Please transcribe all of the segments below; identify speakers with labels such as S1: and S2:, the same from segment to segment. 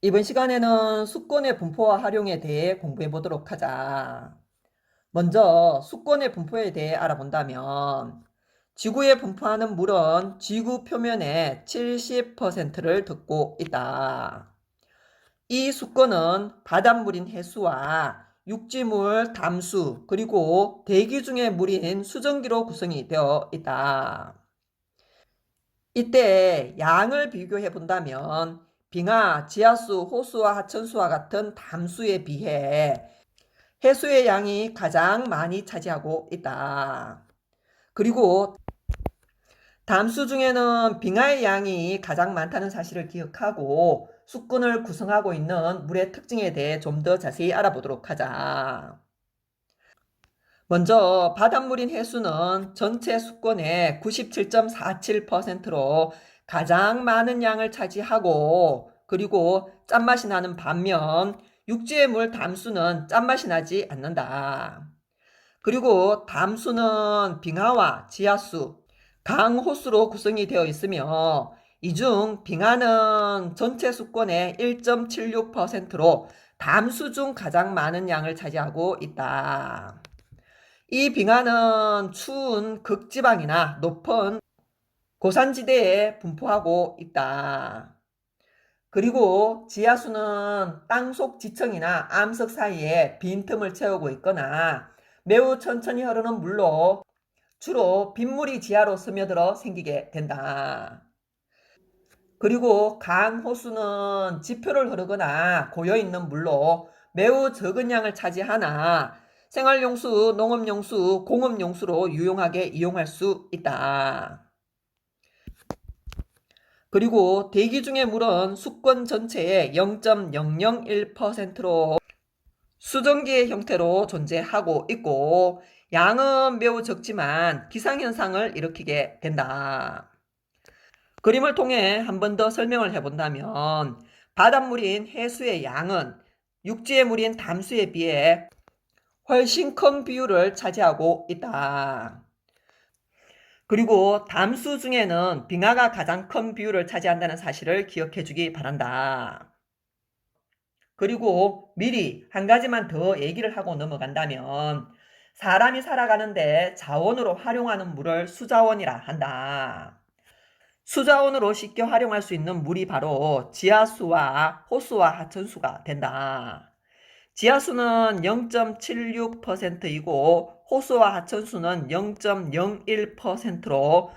S1: 이번 시간에는 수권의 분포와 활용에 대해 공부해 보도록 하자. 먼저 수권의 분포에 대해 알아본다면 지구에 분포하는 물은 지구 표면의 70%를 덮고 있다. 이 수권은 바닷물인 해수와 육지물, 담수, 그리고 대기 중의 물인 수증기로 구성이 되어 있다. 이때 양을 비교해 본다면 빙하, 지하수, 호수와 하천수와 같은 담수에 비해 해수의 양이 가장 많이 차지하고 있다. 그리고 담수 중에는 빙하의 양이 가장 많다는 사실을 기억하고 수권을 구성하고 있는 물의 특징에 대해 좀 더 자세히 알아보도록 하자. 먼저 바닷물인 해수는 전체 수권의 97.47%로 가장 많은 양을 차지하고, 그리고 짠맛이 나는 반면 육지의 물 담수는 짠맛이 나지 않는다. 그리고 담수는 빙하와 지하수, 강, 호수로 구성이 되어 있으며 이 중 빙하는 전체 수권의 1.76%로 담수 중 가장 많은 양을 차지하고 있다. 이 빙하는 추운 극지방이나 높은 고산지대에 분포하고 있다. 그리고 지하수는 땅속 지층이나 암석 사이에 빈틈을 채우고 있거나 매우 천천히 흐르는 물로 주로 빗물이 지하로 스며들어 생기게 된다. 그리고 강, 호수는 지표를 흐르거나 고여있는 물로 매우 적은 양을 차지하나 생활용수, 농업용수, 공업용수로 유용하게 이용할 수 있다. 그리고 대기 중의 물은 수권 전체의 0.001%로 수증기의 형태로 존재하고 있고 양은 매우 적지만 기상현상을 일으키게 된다. 그림을 통해 한 번 더 설명을 해본다면 바닷물인 해수의 양은 육지의 물인 담수에 비해 훨씬 큰 비율을 차지하고 있다. 그리고 담수 중에는 빙하가 가장 큰 비율을 차지한다는 사실을 기억해 주기 바란다. 그리고 미리 한 가지만 더 얘기를 하고 넘어간다면 사람이 살아가는데 자원으로 활용하는 물을 수자원이라 한다. 수자원으로 쉽게 활용할 수 있는 물이 바로 지하수와 호수와 하천수가 된다. 지하수는 0.76%이고 호수와 하천수는 0.01%로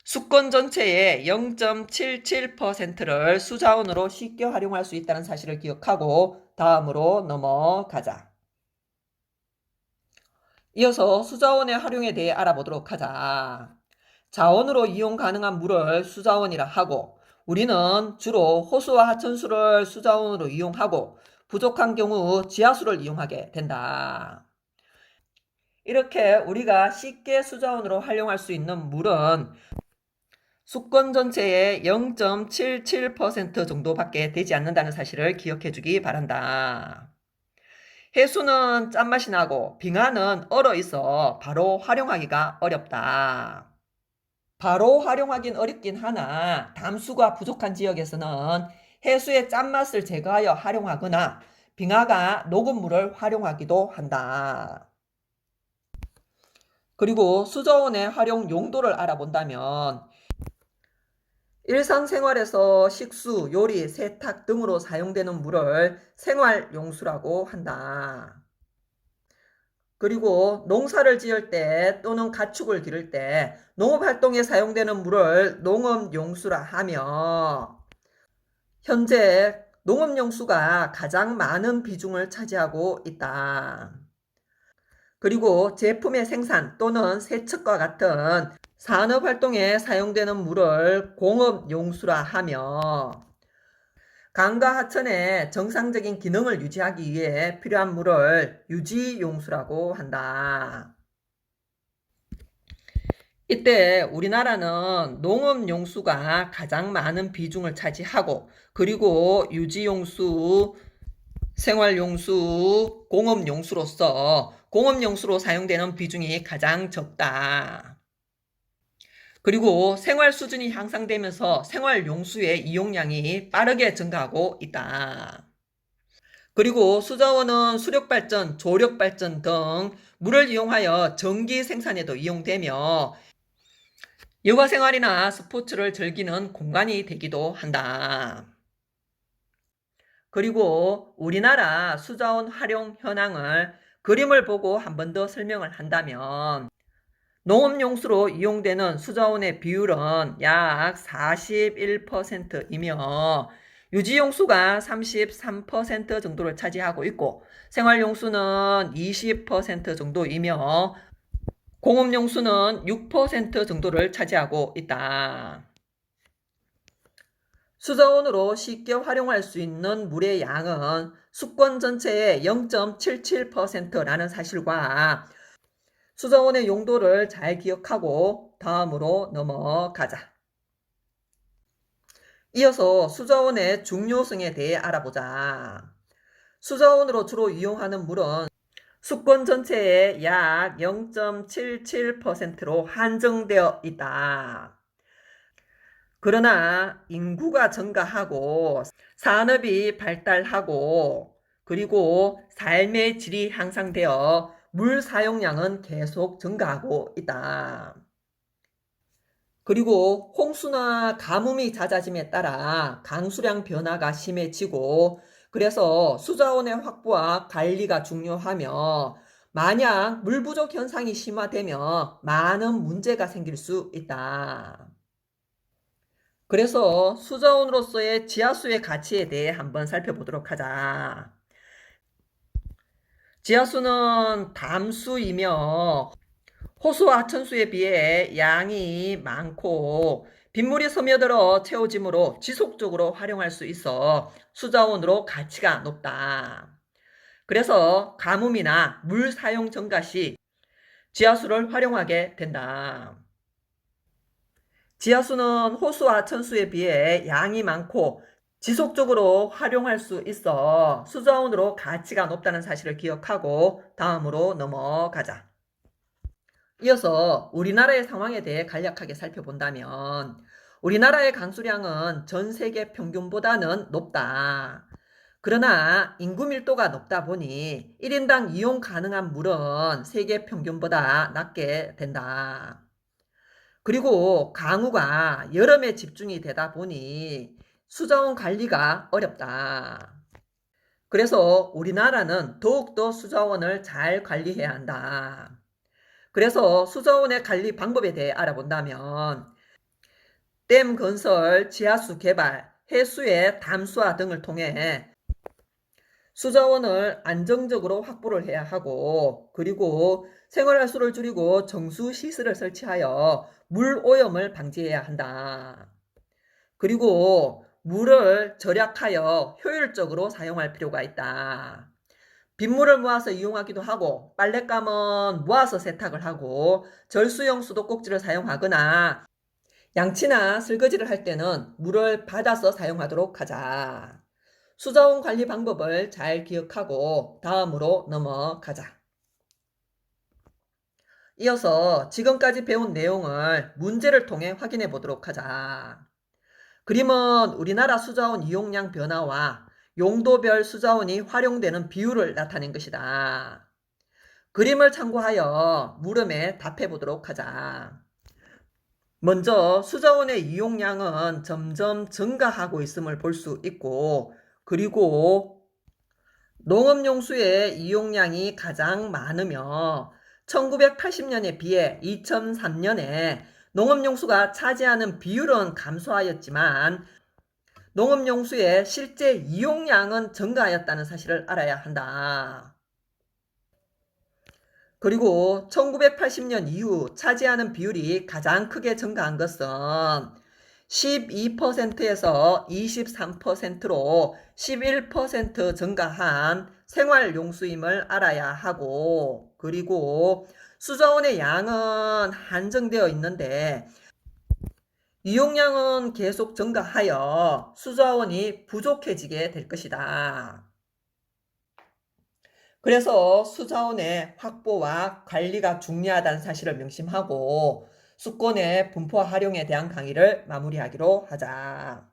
S1: 수권 전체의 0.77%를 수자원으로 쉽게 활용할 수 있다는 사실을 기억하고 다음으로 넘어가자. 이어서 수자원의 활용에 대해 알아보도록 하자. 자원으로 이용 가능한 물을 수자원이라 하고 우리는 주로 호수와 하천수를 수자원으로 이용하고 부족한 경우 지하수를 이용하게 된다. 이렇게 우리가 쉽게 수자원으로 활용할 수 있는 물은 수권 전체의 0.77% 정도밖에 되지 않는다는 사실을 기억해 주기 바란다. 해수는 짠맛이 나고 빙하는 얼어 있어 바로 활용하기가 어렵다. 바로 활용하긴 어렵긴 하나 담수가 부족한 지역에서는 해수의 짠맛을 제거하여 활용하거나 빙하가 녹은 물을 활용하기도 한다. 그리고 수저원의 활용 용도를 알아본다면 일상생활에서 식수, 요리, 세탁 등으로 사용되는 물을 생활용수라고 한다. 그리고 농사를 지을 때 또는 가축을 기를 때 농업활동에 사용되는 물을 농업용수라 하며 현재 농업용수가 가장 많은 비중을 차지하고 있다. 그리고 제품의 생산 또는 세척과 같은 산업활동에 사용되는 물을 공업용수라 하며 강과 하천의 정상적인 기능을 유지하기 위해 필요한 물을 유지용수라고 한다. 이때 우리나라는 농업용수가 가장 많은 비중을 차지하고 그리고 유지용수, 생활용수, 공업용수로서 공업용수로 사용되는 비중이 가장 적다. 그리고 생활 수준이 향상되면서 생활 용수의 이용량이 빠르게 증가하고 있다. 그리고 수자원은 수력발전, 조력발전 등 물을 이용하여 전기 생산에도 이용되며 여가 생활이나 스포츠를 즐기는 공간이 되기도 한다. 그리고 우리나라 수자원 활용 현황을 그림을 보고 한 번 더 설명을 한다면 농업용수로 이용되는 수자원의 비율은 약 41%이며 유지용수가 33% 정도를 차지하고 있고 생활용수는 20% 정도이며 공업용수는 6% 정도를 차지하고 있다. 수자원으로 쉽게 활용할 수 있는 물의 양은 수권 전체의 0.77%라는 사실과 수자원의 용도를 잘 기억하고 다음으로 넘어가자. 이어서 수자원의 중요성에 대해 알아보자. 수자원으로 주로 이용하는 물은 수권 전체의 약 0.77%로 한정되어 있다. 그러나 인구가 증가하고 산업이 발달하고 그리고 삶의 질이 향상되어 물 사용량은 계속 증가하고 있다. 그리고 홍수나 가뭄이 잦아짐에 따라 강수량 변화가 심해지고 그래서 수자원의 확보와 관리가 중요하며 만약 물 부족 현상이 심화되면 많은 문제가 생길 수 있다. 그래서 수자원으로서의 지하수의 가치에 대해 한번 살펴보도록 하자. 지하수는 담수이며 호수와 하천수에 비해 양이 많고 빗물이 스며들어 채워지므로 지속적으로 활용할 수 있어 수자원으로 가치가 높다. 그래서 가뭄이나 물 사용 증가 시 지하수를 활용하게 된다. 지하수는 호수와 하천수에 비해 양이 많고 지속적으로 활용할 수 있어 수자원으로 가치가 높다는 사실을 기억하고 다음으로 넘어가자. 이어서 우리나라의 상황에 대해 간략하게 살펴본다면 우리나라의 강수량은 전 세계 평균보다는 높다. 그러나 인구 밀도가 높다 보니 1인당 이용 가능한 물은 세계 평균보다 낮게 된다. 그리고 강우가 여름에 집중이 되다 보니 수자원 관리가 어렵다. 그래서 우리나라는 더욱더 수자원을 잘 관리해야 한다. 그래서 수자원의 관리 방법에 대해 알아본다면 댐 건설, 지하수 개발, 해수의 담수화 등을 통해 수자원을 안정적으로 확보를 해야 하고 그리고 생활하수를 줄이고 정수 시설을 설치하여 물 오염을 방지해야 한다. 그리고 물을 절약하여 효율적으로 사용할 필요가 있다. 빗물을 모아서 이용하기도 하고 빨랫감은 모아서 세탁을 하고 절수용 수도꼭지를 사용하거나 양치나 설거지를 할 때는 물을 받아서 사용하도록 하자. 수자원 관리 방법을 잘 기억하고 다음으로 넘어가자. 이어서 지금까지 배운 내용을 문제를 통해 확인해 보도록 하자. 그림은 우리나라 수자원 이용량 변화와 용도별 수자원이 활용되는 비율을 나타낸 것이다. 그림을 참고하여 물음에 답해 보도록 하자. 먼저 수자원의 이용량은 점점 증가하고 있음을 볼 수 있고 그리고 농업용수의 이용량이 가장 많으며 1980년에 비해 2003년에 농업용수가 차지하는 비율은 감소하였지만 농업용수의 실제 이용량은 증가하였다는 사실을 알아야 한다. 그리고 1980년 이후 차지하는 비율이 가장 크게 증가한 것은 12%에서 23%로 11% 증가한 생활용수임을 알아야 하고 그리고 수자원의 양은 한정되어 있는데 이용량은 계속 증가하여 수자원이 부족해지게 될 것이다. 그래서 수자원의 확보와 관리가 중요하다는 사실을 명심하고 수권의 분포 활용에 대한 강의를 마무리하기로 하자.